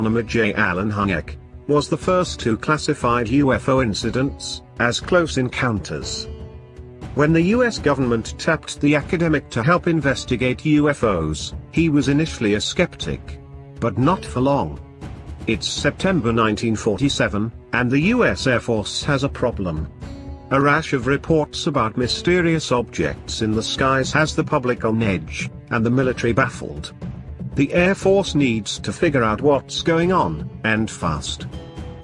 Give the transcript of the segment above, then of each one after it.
astronomer J. Allen Hynek, was the first to classify UFO incidents as close encounters. When the US government tapped the academic to help investigate UFOs, he was initially a skeptic. But not for long. It's September 1947, and the US Air Force has a problem. A rash of reports about mysterious objects in the skies has the public on edge, and the military baffled. The Air Force needs to figure out what's going on, and fast.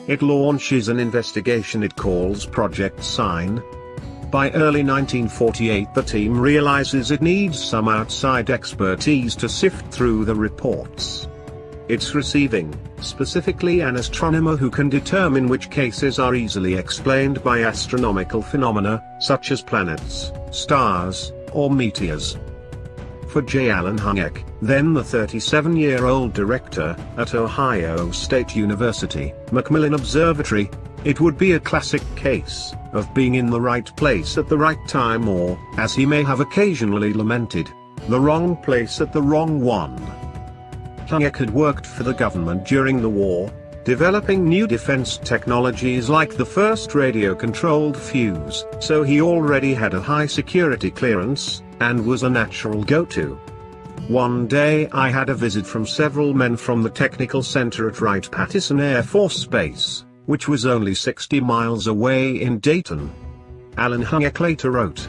It launches an investigation it calls Project Sign. By early 1948 the team realizes it needs some outside expertise to sift through the reports. It's receiving, specifically an astronomer who can determine which cases are easily explained by astronomical phenomena, such as planets, stars, or meteors. For J. Allen Hynek, then the 37-year-old director at Ohio State University, McMillan Observatory, it would be a classic case of being in the right place at the right time, or, as he may have occasionally lamented, the wrong place at the wrong one. Hynek had worked for the government during the war, developing new defense technologies like the first radio-controlled fuse, so he already had a high security clearance, and was a natural go-to. One day I had a visit from several men from the technical center at Wright-Patterson Air Force Base, which was only 60 miles away in Dayton. Allen Hynek later wrote.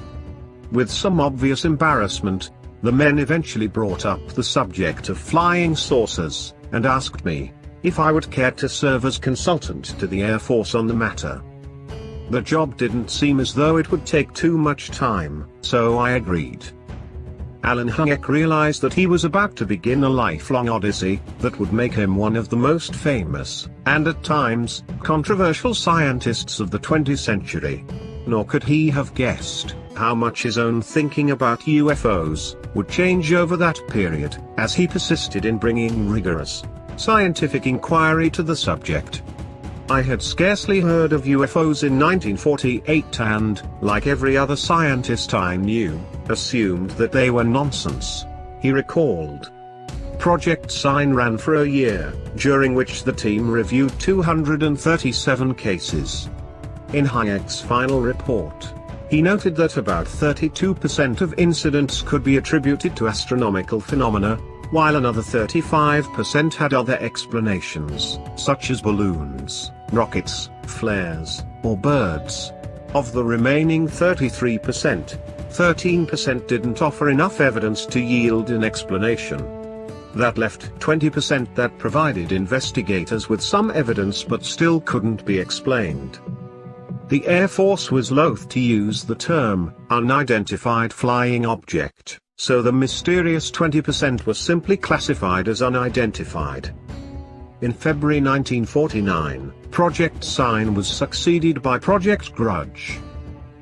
With some obvious embarrassment, the men eventually brought up the subject of flying saucers, and asked me if I would care to serve as consultant to the Air Force on the matter. The job didn't seem as though it would take too much time, so I agreed. Allen Hynek realized that he was about to begin a lifelong odyssey that would make him one of the most famous, and at times, controversial scientists of the 20th century. Nor could he have guessed how much his own thinking about UFOs would change over that period, as he persisted in bringing rigorous, scientific inquiry to the subject. I had scarcely heard of UFOs in 1948 and, like every other scientist I knew, assumed that they were nonsense, he recalled. Project Sign ran for a year, during which the team reviewed 237 cases. In Hynek's final report, he noted that about 32% of incidents could be attributed to astronomical phenomena, while another 35% had other explanations, such as balloons, rockets, flares, or birds. Of the remaining 33%, 13% didn't offer enough evidence to yield an explanation. That left 20% that provided investigators with some evidence but still couldn't be explained. The Air Force was loath to use the term unidentified flying object, so the mysterious 20% was simply classified as unidentified. In February 1949, Project Sign was succeeded by Project Grudge.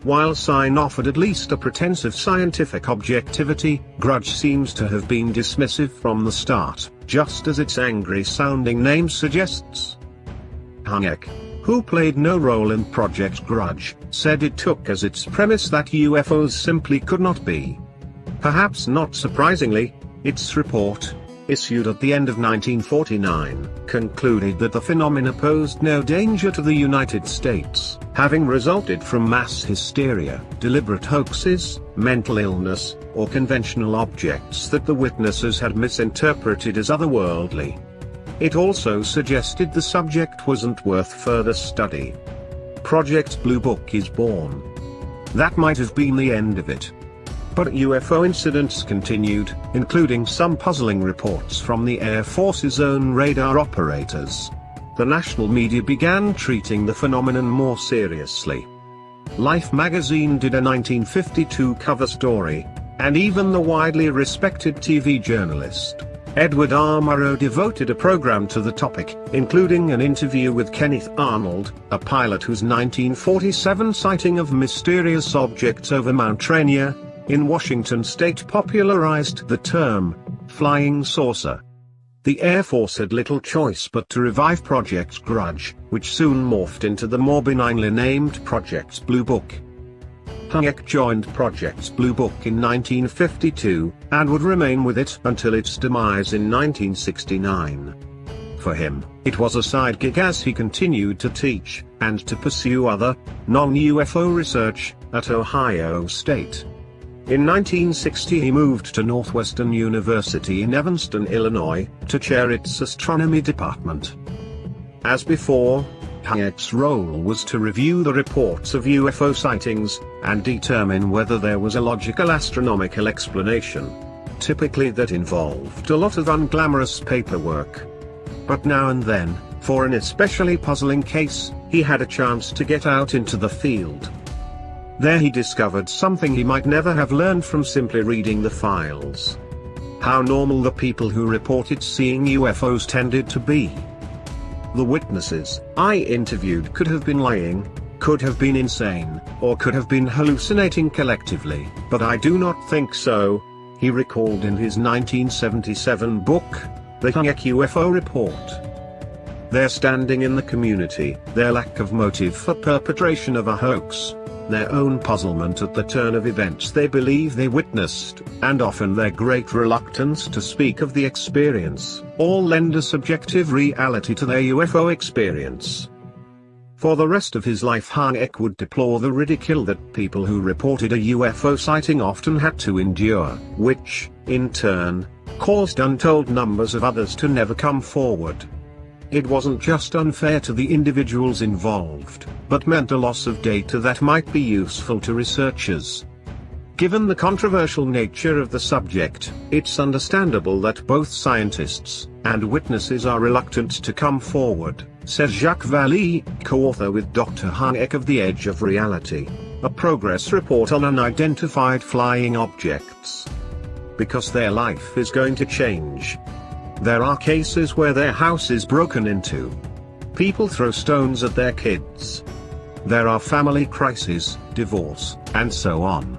While Sign offered at least a pretense of scientific objectivity, Grudge seems to have been dismissive from the start, just as its angry-sounding name suggests. Hynek, who played no role in Project Grudge, said it took as its premise that UFOs simply could not be. Perhaps not surprisingly, its report, issued at the end of 1949, concluded that the phenomena posed no danger to the United States, having resulted from mass hysteria, deliberate hoaxes, mental illness, or conventional objects that the witnesses had misinterpreted as otherworldly. It also suggested the subject wasn't worth further study. Project Blue Book is born. That might have been the end of it. But UFO incidents continued, including some puzzling reports from the Air Force's own radar operators. The national media began treating the phenomenon more seriously. Life magazine did a 1952 cover story, and even the widely respected TV journalist Edward R. Murrow devoted a program to the topic, including an interview with Kenneth Arnold, a pilot whose 1947 sighting of mysterious objects over Mount Rainier, in Washington state popularized the term flying saucer. The Air Force had little choice but to revive Project Grudge, which soon morphed into the more benignly named Project Blue Book. Hynek joined Project Blue Book in 1952, and would remain with it until its demise in 1969. for him, it was a side gig as he continued to teach, and to pursue other, non-UFO research, at Ohio State. In 1960 he moved to Northwestern University in Evanston, Illinois, to chair its astronomy department. As before, Hynek's role was to review the reports of UFO sightings, and determine whether there was a logical astronomical explanation. Typically that involved a lot of unglamorous paperwork. But now and then, for an especially puzzling case, he had a chance to get out into the field. There he discovered something he might never have learned from simply reading the files. How normal the people who reported seeing UFOs tended to be. The witnesses I interviewed could have been lying, could have been insane, or could have been hallucinating collectively, but I do not think so, he recalled in his 1977 book, The Hynek UFO Report. Their standing in the community, their lack of motive for perpetration of a hoax, their own puzzlement at the turn of events they believe they witnessed, and often their great reluctance to speak of the experience, all lend a subjective reality to their UFO experience. For the rest of his life Hynek would deplore the ridicule that people who reported a UFO sighting often had to endure, which, in turn, caused untold numbers of others to never come forward. It wasn't just unfair to the individuals involved, but meant a loss of data that might be useful to researchers. Given the controversial nature of the subject, it's understandable that both scientists and witnesses are reluctant to come forward, says Jacques Vallée, co-author with Dr. Hynek of The Edge of Reality, a progress report on unidentified flying objects. Because their life is going to change. There are cases where their house is broken into. People throw stones at their kids. There are family crises, divorce, and so on.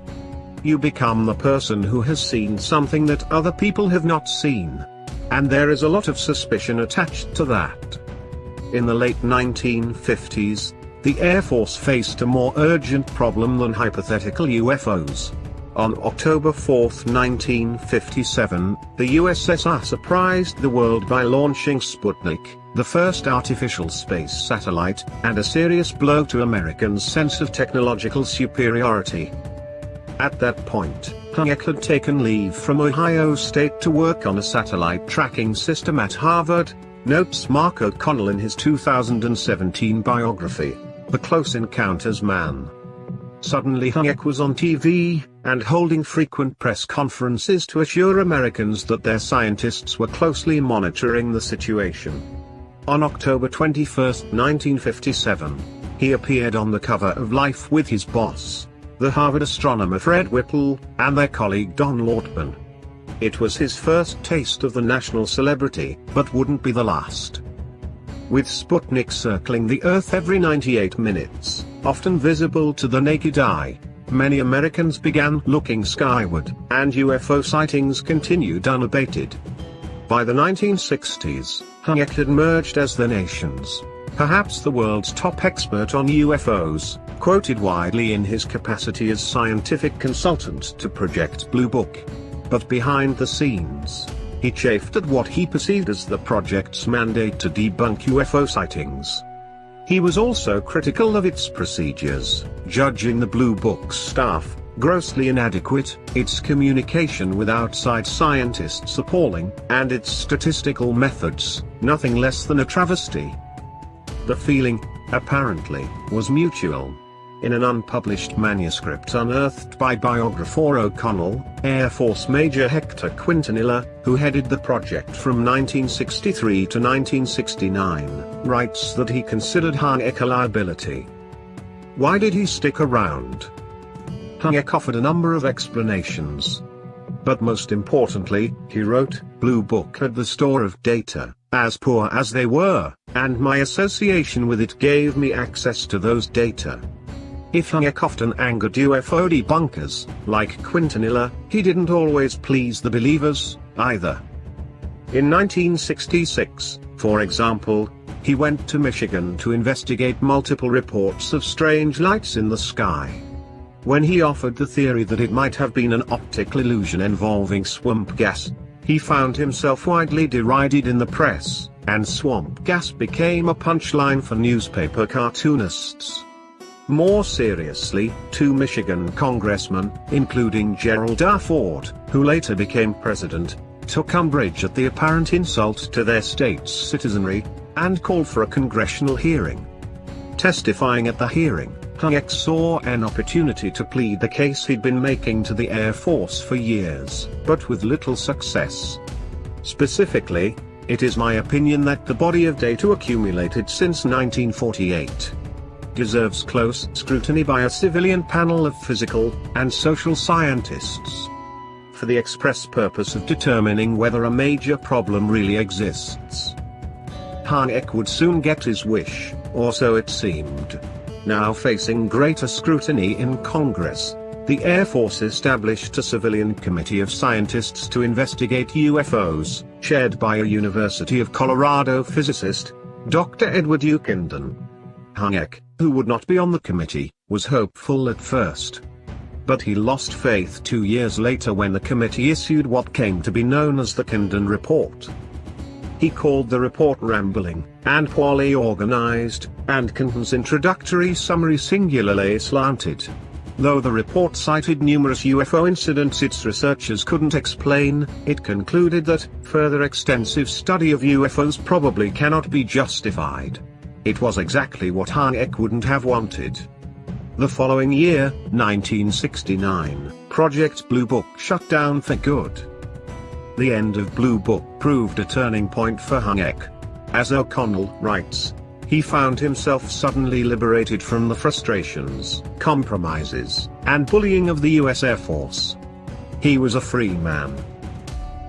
You become the person who has seen something that other people have not seen. And there is a lot of suspicion attached to that. In the late 1950s, the Air Force faced a more urgent problem than hypothetical UFOs. On October 4, 1957, the USSR surprised the world by launching Sputnik, the first artificial space satellite, and a serious blow to Americans' sense of technological superiority. At that point, Hynek had taken leave from Ohio State to work on a satellite tracking system at Harvard, notes Mark O'Connell in his 2017 biography, The Close Encounters Man. Suddenly Hynek was on TV, and holding frequent press conferences to assure Americans that their scientists were closely monitoring the situation. On October 21, 1957, he appeared on the cover of Life with his boss, the Harvard astronomer Fred Whipple, and their colleague Don Lautman. It was his first taste of the national celebrity, but wouldn't be the last. With Sputnik circling the Earth every 98 minutes, often visible to the naked eye, many Americans began looking skyward, and UFO sightings continued unabated. By the 1960s, Hynek had emerged as the nation's, perhaps the world's top expert on UFOs, quoted widely in his capacity as scientific consultant to Project Blue Book. But behind the scenes, he chafed at what he perceived as the project's mandate to debunk UFO sightings. He was also critical of its procedures, judging the Blue Book's staff grossly inadequate, its communication with outside scientists appalling, and its statistical methods nothing less than a travesty. The feeling, apparently, was mutual. In an unpublished manuscript unearthed by biographer O'Connell, Air Force Major Hector Quintanilla, who headed the project from 1963 to 1969, writes that he considered Hynek a liability. Why did he stick around? Hynek offered a number of explanations. But most importantly, he wrote, Blue Book had the store of data, as poor as they were, and my association with it gave me access to those data. If Hynek often angered UFO debunkers, like Quintanilla, he didn't always please the believers, either. In 1966, for example, he went to Michigan to investigate multiple reports of strange lights in the sky. When he offered the theory that it might have been an optical illusion involving swamp gas, he found himself widely derided in the press, and swamp gas became a punchline for newspaper cartoonists. More seriously, 2 Michigan congressmen, including Gerald R. Ford, who later became president, took umbrage at the apparent insult to their state's citizenry, and called for a congressional hearing. Testifying at the hearing, Hynek saw an opportunity to plead the case he'd been making to the Air Force for years, but with little success. Specifically, it is my opinion that the body of data accumulated since 1948 deserves close scrutiny by a civilian panel of physical and social scientists, for the express purpose of determining whether a major problem really exists. Hynek would soon get his wish, or so it seemed. Now facing greater scrutiny in Congress, the Air Force established a civilian committee of scientists to investigate UFOs, chaired by a University of Colorado physicist, Dr. Edward U. Kindon. Hynek, who would not be on the committee, was hopeful at first. But he lost faith 2 years later when the committee issued what came to be known as the Kindon Report. He called the report rambling and poorly organized, and Kindon's introductory summary singularly slanted. Though the report cited numerous UFO incidents its researchers couldn't explain, it concluded that further extensive study of UFOs probably cannot be justified. It was exactly what Hynek wouldn't have wanted. The following year, 1969, Project Blue Book shut down for good. The end of Blue Book proved a turning point for Hynek. As O'Connell writes, he found himself suddenly liberated from the frustrations, compromises, and bullying of the US Air Force. He was a free man.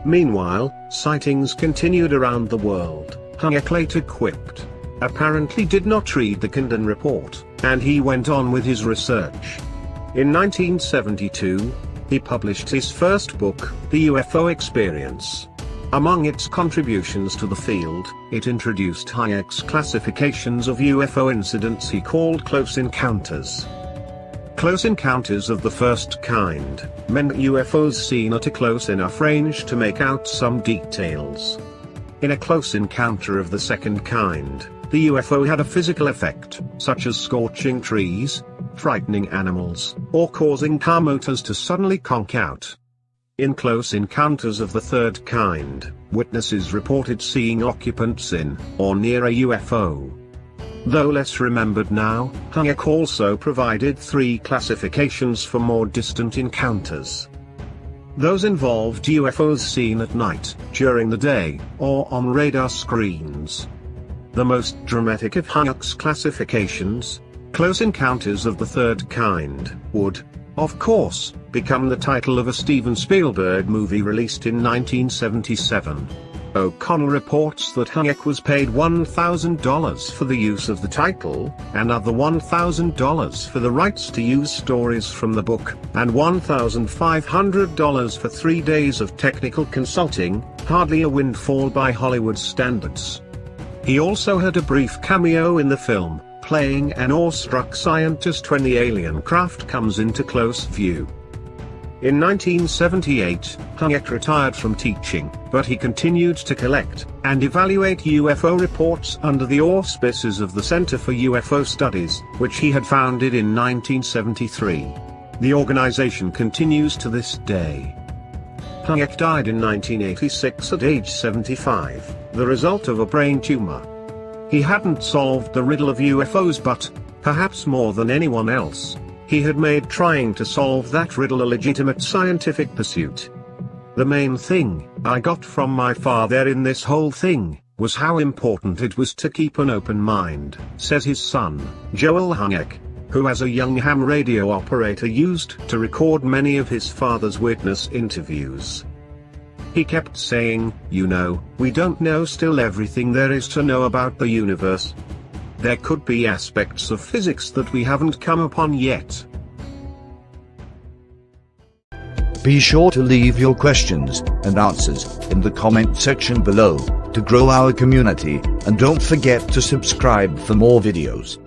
Meanwhile, sightings continued around the world. Hynek later quipped, apparently did not read the Kindon report, and he went on with his research. In 1972, he published his first book, The UFO Experience. Among its contributions to the field, it introduced Hynek's classifications of UFO incidents he called close encounters. Close encounters of the first kind meant UFOs seen at a close enough range to make out some details. In a close encounter of the second kind, the UFO had a physical effect, such as scorching trees, frightening animals, or causing car motors to suddenly conk out. In close encounters of the third kind, witnesses reported seeing occupants in or near a UFO. Though less remembered now, Hynek also provided 3 classifications for more distant encounters. Those involved UFOs seen at night, during the day, or on radar screens. The most dramatic of Hynek's classifications, close encounters of the third kind, would, of course, become the title of a Steven Spielberg movie released in 1977. O'Connell reports that Hynek was paid $1,000 for the use of the title, another $1,000 for the rights to use stories from the book, and $1,500 for 3 days of technical consulting, hardly a windfall by Hollywood standards. He also had a brief cameo in the film, playing an awestruck scientist when the alien craft comes into close view. In 1978, Hynek retired from teaching, but he continued to collect and evaluate UFO reports under the auspices of the Center for UFO Studies, which he had founded in 1973. The organization continues to this day. Hynek died in 1986 at age 75, the result of a brain tumor. He hadn't solved the riddle of UFOs, but, perhaps more than anyone else, he had made trying to solve that riddle a legitimate scientific pursuit. The main thing I got from my father in this whole thing was how important it was to keep an open mind, says his son, Joel Hynek, who as a young ham radio operator used to record many of his father's witness interviews. He kept saying, "You know, we don't know still everything there is to know about the universe. There could be aspects of physics that we haven't come upon yet." Be sure to leave your questions and answers in the comment section below to grow our community, and don't forget to subscribe for more videos.